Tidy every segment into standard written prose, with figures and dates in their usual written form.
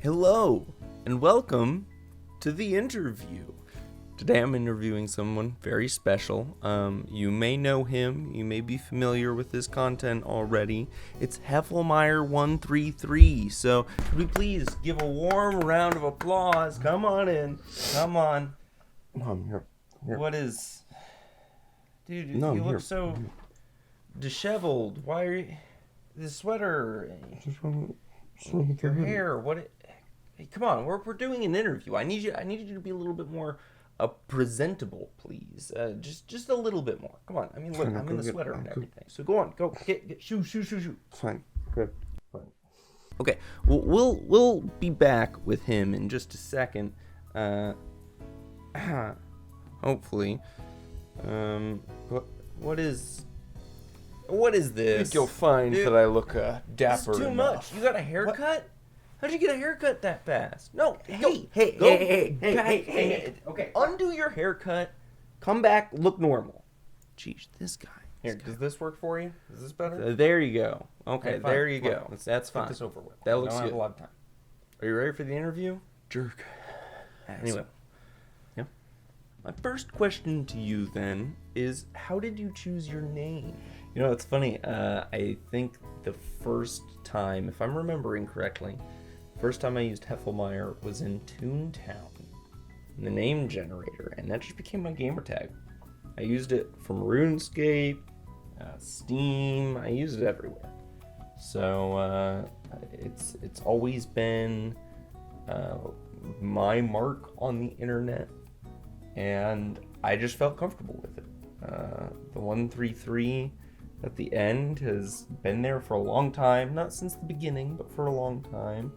Hello, and welcome to the interview. Today I'm interviewing someone very special. You may know him, you may be familiar with his content already. It's Heflmyer133. So, could we please give a warm round of applause? Come on in. Come on. No, I'm here. What is... Dude, No, you I'm look here. so disheveled. Why are you... The sweater... What's wrong with Your your hair, Hey, come on, we're doing an interview. I need you to be a little bit more presentable, please. Just a little bit more. Come on. I mean, look, Fine, I'm go in the get- sweater and go- everything. So go on, go get shoot. Fine. Good. Fine. Okay, well, we'll be back with him in just a second. Hopefully. What is I this? think you'll find Dude, that I look dapper It's too enough. much. You got a haircut? How'd you get a haircut that fast? No, Hey, Okay, undo your haircut. Come back, look normal. Jeez, this guy. Here, does this work for you? Is this better? There you go. Okay, Okay, fine. there you Come go. on, let's That's Get fine. this over with. That looks I don't good. have a lot of time. Are you ready for the interview? Jerk. Anyway. Yeah. My first question to you then is, how did you choose your name? You know, it's funny. I think the first time, if I'm remembering correctly, first time I used Heflmyer was in Toontown, in the name generator, and that just became my gamer tag. I used it from RuneScape, Steam. I used it everywhere. So it's always been my mark on the internet, and I just felt comfortable with it. The 133 at the end has been there for a long time, not since the beginning, but for a long time.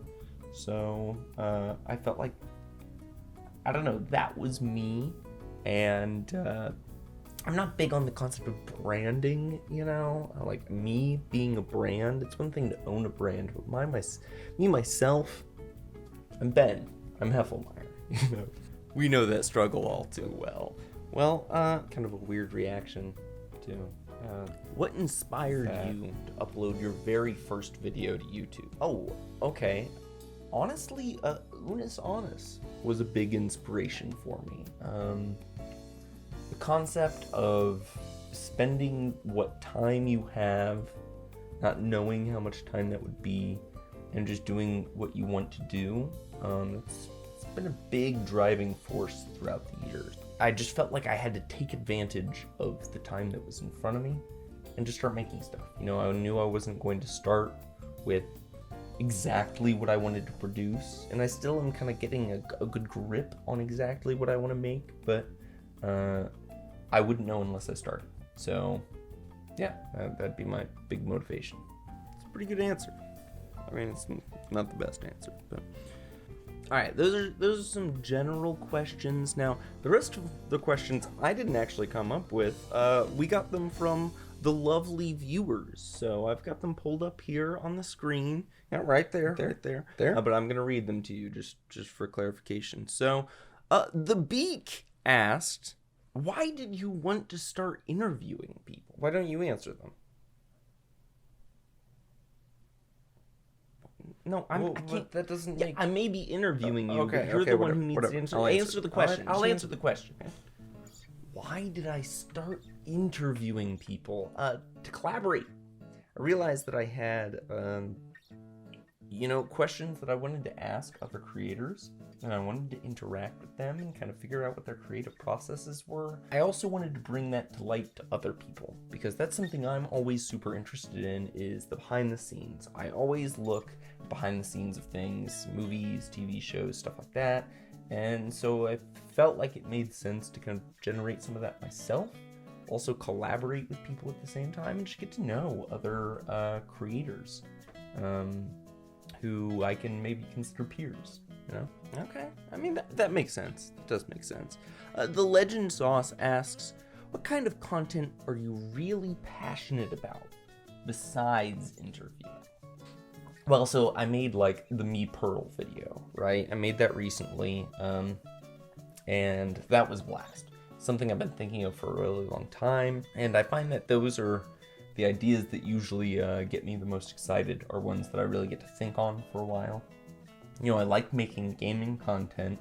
So I felt like, I don't know, that was me. And I'm not big on the concept of branding, you know, like me being a brand. It's one thing to own a brand, but me myself, I'm Ben. I'm Heflmyer. You know, we know that struggle all too well. Well, kind of a weird reaction to. What inspired you to upload your very first video to YouTube? Oh, okay. Honestly, Unis Honest was a big inspiration for me. The concept of spending what time you have, not knowing how much time that would be, and just doing what you want to do, it's been a big driving force throughout the years. I just felt like I had to take advantage of the time that was in front of me and just start making stuff. You know, I knew I wasn't going to start with exactly what I wanted to produce, and I still am kind of getting a good grip on exactly what I want to make, but I wouldn't know unless I started. So yeah, that'd be my big motivation. It's a pretty good answer. I mean, it's not the best answer, but all right, those are some general questions. Now, the rest of the questions I didn't actually come up with. We got them from the lovely viewers. So I've got them pulled up here on the screen. Yeah, right there. But I'm gonna read them to you just for clarification. So, the Beak asked, "Why did you want to start interviewing people?" Why don't you answer them? No, I can't. That doesn't Yeah, make. I may be interviewing you, Okay, but you're okay, the one whatever, who needs whatever. to answer. I'll Answer the question. I'll answer the question. Why did I start interviewing people? To collaborate. I realized that I had, questions that I wanted to ask other creators, and I wanted to interact with them and kind of figure out what their creative processes were. I also wanted to bring that to light to other people, because that's something I'm always super interested in, is the behind the scenes. I always look behind the scenes of things, movies, TV shows, stuff like that. And so I felt like it made sense to kind of generate some of that myself, also collaborate with people at the same time, and just get to know other creators who I can maybe consider peers, you know? Okay, I mean, that makes sense. It does make sense. The Legend Sauce asks, what kind of content are you really passionate about besides interviewing? Well, so I made like the Me Pearl video, right? I made that recently, and that was a blast. Something I've been thinking of for a really long time, and I find that those are the ideas that usually get me the most excited, are ones that I really get to think on for a while. I like making gaming content,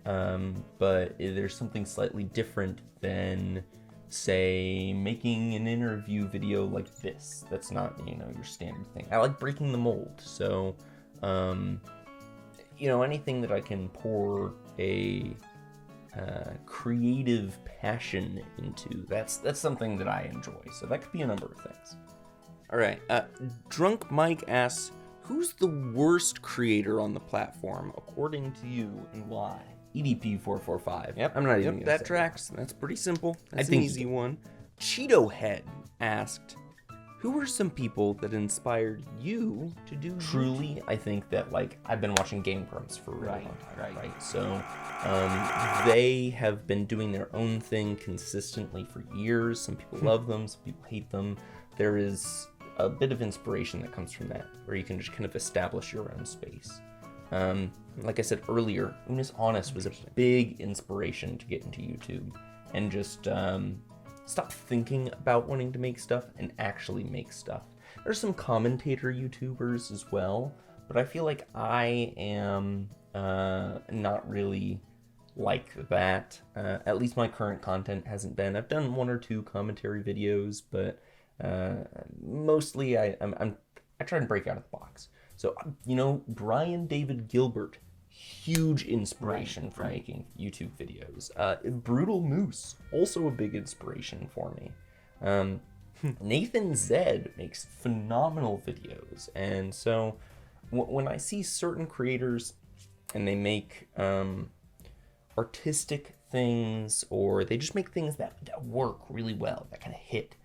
but there's something slightly different than, say, making an interview video like this. That's not, your standard thing. I like breaking the mold. So, anything that I can pour a creative passion into, that's something that I enjoy. So that could be a number of things. All right. Drunk Mike asks, who's the worst creator on the platform, according to you, and why? EDP445. Yep. I'm not even gonna that say tracks. That's pretty simple. That's an an easy easy one. Cheeto Head asked, who are some people that inspired you to do Truly, I think that, I've been watching Game Grumps for a really long time, right? So, they have been doing their own thing consistently for years. Some people love them, some people hate them. There is a bit of inspiration that comes from that, where you can just kind of establish your own space. Like I said earlier, Unis Honest was a big inspiration to get into YouTube, and just stop thinking about wanting to make stuff and actually make stuff. There's some commentator YouTubers as well, but I feel like I am not really like that. At least my current content hasn't been. I've done 1 or 2 commentary videos, but mostly I try and break out of the box. So, Brian David Gilbert, huge inspiration for making YouTube videos. Brutal Moose, also a big inspiration for me. Nathan Zed makes phenomenal videos. And so when I see certain creators and they make artistic things, or they just make things that work really well, that kind of hit,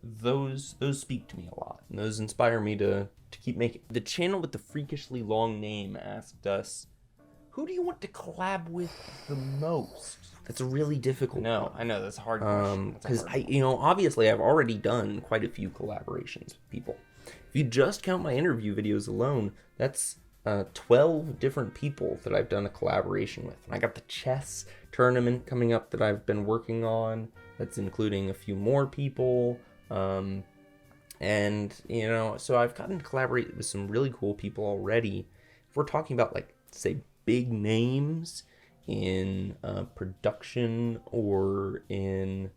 those speak to me a lot, and those inspire me to keep making. The channel with the freakishly long name asked us, who do you want to collab with the most? That's a really difficult one. I know, that's a hard question. Because obviously I've already done quite a few collaborations with people. If you just count my interview videos alone, that's 12 different people that I've done a collaboration with. And I got the chess tournament coming up that I've been working on. That's including a few more people. And, so I've gotten to collaborate with some really cool people already. If we're talking about, say, big names in production or in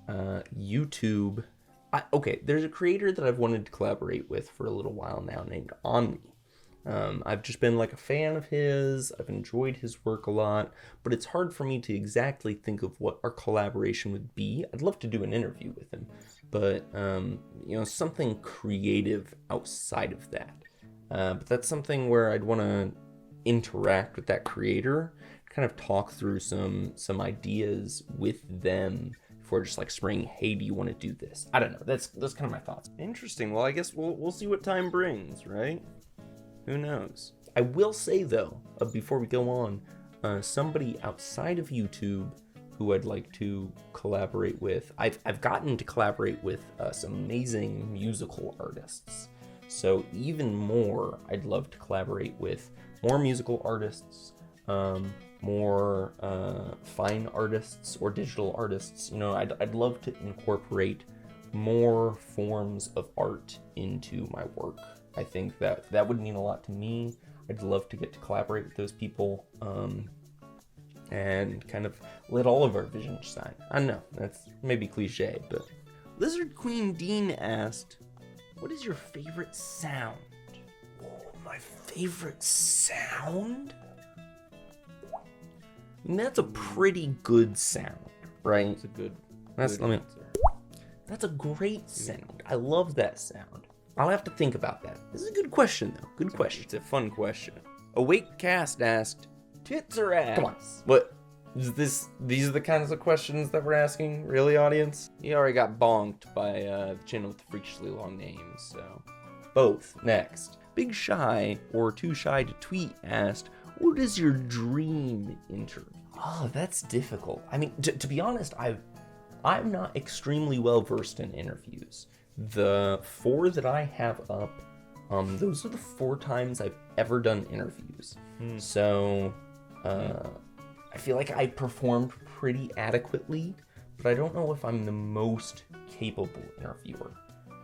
YouTube. There's a creator that I've wanted to collaborate with for a little while now named Omni. I've just been a fan of his. I've enjoyed his work a lot, but it's hard for me to exactly think of what our collaboration would be. I'd love to do an interview with him, but something creative outside of that. But that's something where I'd want to interact with that creator, kind of talk through some ideas with them before just spraying, hey, do you want to do this? I don't know. That's kind of my thoughts. Interesting. Well, I guess we'll see what time brings, right? Who knows? I will say, though, before we go on, somebody outside of YouTube who I'd like to collaborate with, I've gotten to collaborate with some amazing musical artists. So even more, I'd love to collaborate with more musical artists, more fine artists or digital artists. I'd love to incorporate more forms of art into my work. I think that would mean a lot to me. I'd love to get to collaborate with those people, and kind of let all of our visions shine. I know, that's maybe cliche, but... Lizard Queen Dean asked, what is your favorite sound? Oh, my favorite sound? That's a pretty good sound, right? It's a good answer. That's a great sound. I love that sound. I'll have to think about that. This is a good question, though. Good question. It's a fun question. Awake Cast asked, tits or ass? Come on. What? These are the kinds of questions that we're asking? Really, audience? You already got bonked by the channel with the freakishly long names, so... Both. Next. Big Shy, or Too Shy to Tweet, asked, what is your dream interview? Oh, that's difficult. I mean, to be honest, I'm not extremely well versed in interviews. The 4 that I have up, those are the 4 times I've ever done interviews. So, I feel like I performed pretty adequately, but I don't know if I'm the most capable interviewer.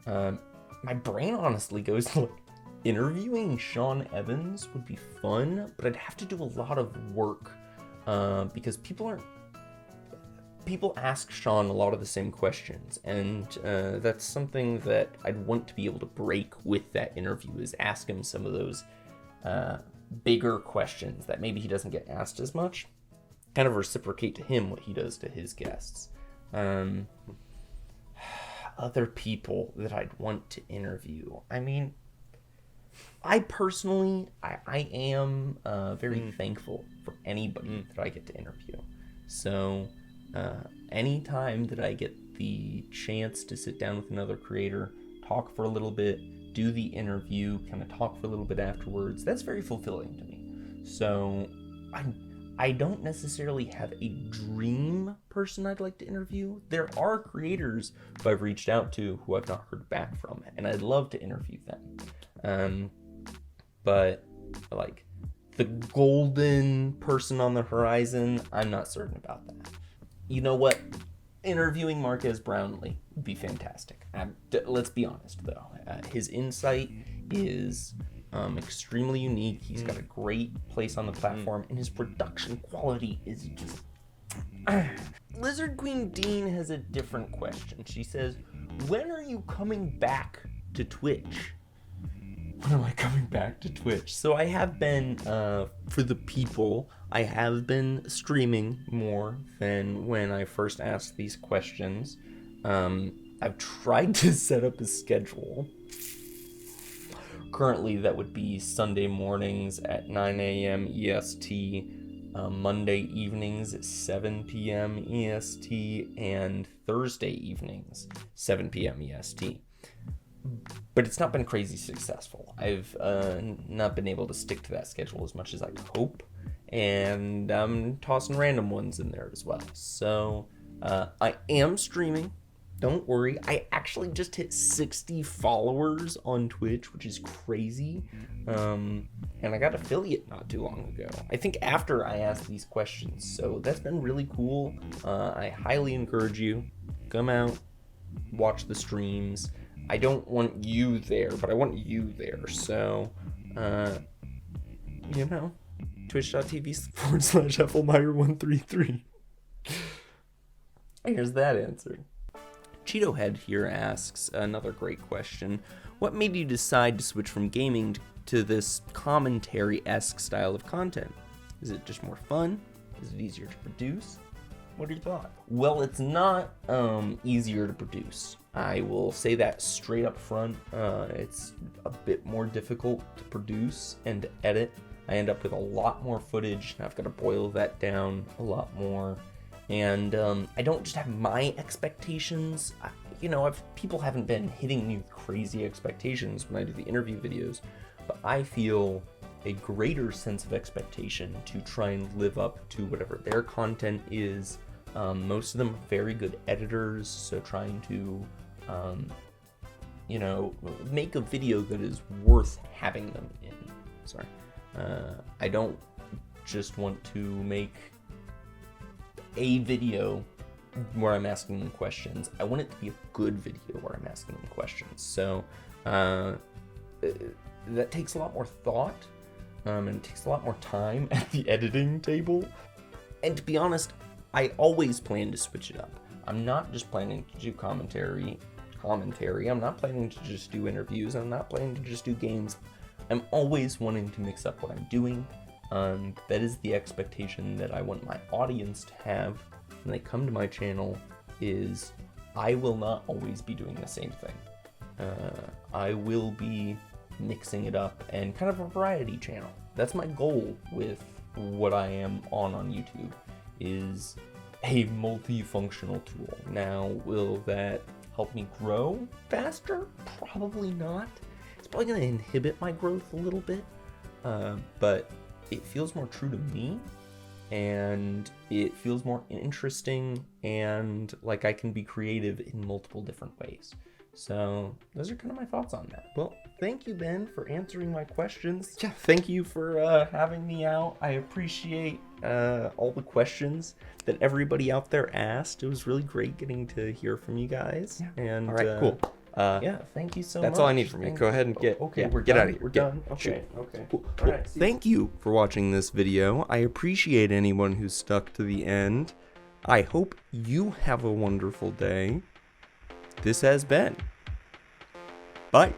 My brain honestly goes to interviewing Sean Evans would be fun, but I'd have to do a lot of work because people ask Sean a lot of the same questions, and that's something that I'd want to be able to break with that interview, is ask him some of those bigger questions that maybe he doesn't get asked as much, kind of reciprocate to him what he does to his guests. Other people that I'd want to interview. I mean, I personally, I am very thankful for anybody that I get to interview. So anytime that I get the chance to sit down with another creator, talk for a little bit, do the interview, kind of talk for a little bit afterwards, that's very fulfilling to me. So I don't necessarily have a dream person I'd like to interview. There are creators who I've reached out to who I've not heard back from, and I'd love to interview them. But like the golden person on the horizon, I'm not certain about that. You know what? Interviewing Marquez Brownlee would be fantastic. Let's be honest, though. His insight is extremely unique. He's got a great place on the platform, and his production quality is just... Lizard Queen Dean has a different question. She says, when are you coming back to Twitch? When am I coming back to Twitch? So I have been, for the people, I have been streaming more than when I first asked these questions. I've tried to set up a schedule. Currently, that would be Sunday mornings at 9 a.m. EST, Monday evenings at 7 p.m. EST, and Thursday evenings, 7 p.m. EST. But it's not been crazy successful. I've not been able to stick to that schedule as much as I'd hope, and I'm tossing random ones in there as well. So I am streaming. Don't worry. I actually just hit 60 followers on Twitch, which is crazy. And I got affiliate not too long ago. I think after I asked these questions. So that's been really cool. I highly encourage you. Come out, watch the streams. I don't want you there, but I want you there. So, twitch.tv/Heflmyer133. Here's that answer. Cheeto Head here asks another great question. What made you decide to switch from gaming to this commentary-esque style of content? Is it just more fun? Is it easier to produce? What are your thoughts? Well, it's not easier to produce. I will say that straight up front. It's a bit more difficult to produce and to edit. I end up with a lot more footage, and I've got to boil that down a lot more. And I don't just have my expectations. People haven't been hitting me with crazy expectations when I do the interview videos, but I feel a greater sense of expectation to try and live up to whatever their content is. Most of them are very good editors, so trying to, make a video that is worth having them in. Sorry. I don't just want to make a video where I'm asking them questions. I want it to be a good video where I'm asking them questions. So that takes a lot more thought, and it takes a lot more time at the editing table. And to be honest, I always plan to switch it up. I'm not just planning to do commentary. I'm not planning to just do interviews. I'm not planning to just do games. I'm always wanting to mix up what I'm doing. That is the expectation that I want my audience to have when they come to my channel, is I will not always be doing the same thing. I will be mixing it up and kind of a variety channel. That's my goal with what I am on YouTube, is a multifunctional tool. Now, will that help me grow faster? Probably not. It's probably going to inhibit my growth a little bit, but it feels more true to me, and it feels more interesting, and like I can be creative in multiple different ways. So those are kind of my thoughts on that. Well, thank you, Ben, for answering my questions. Yeah, thank you for having me out. I appreciate all the questions that everybody out there asked. It was really great getting to hear from you guys. Yeah. And all right, cool. Yeah, thank you so much. That's all I need from you. Go ahead and get we're get done. out of here. We're Get- done. Okay. shoot. Okay. Cool. All right. Thank you for watching this video. I appreciate anyone who stuck to the end. I hope you have a wonderful day. This has been. Bye.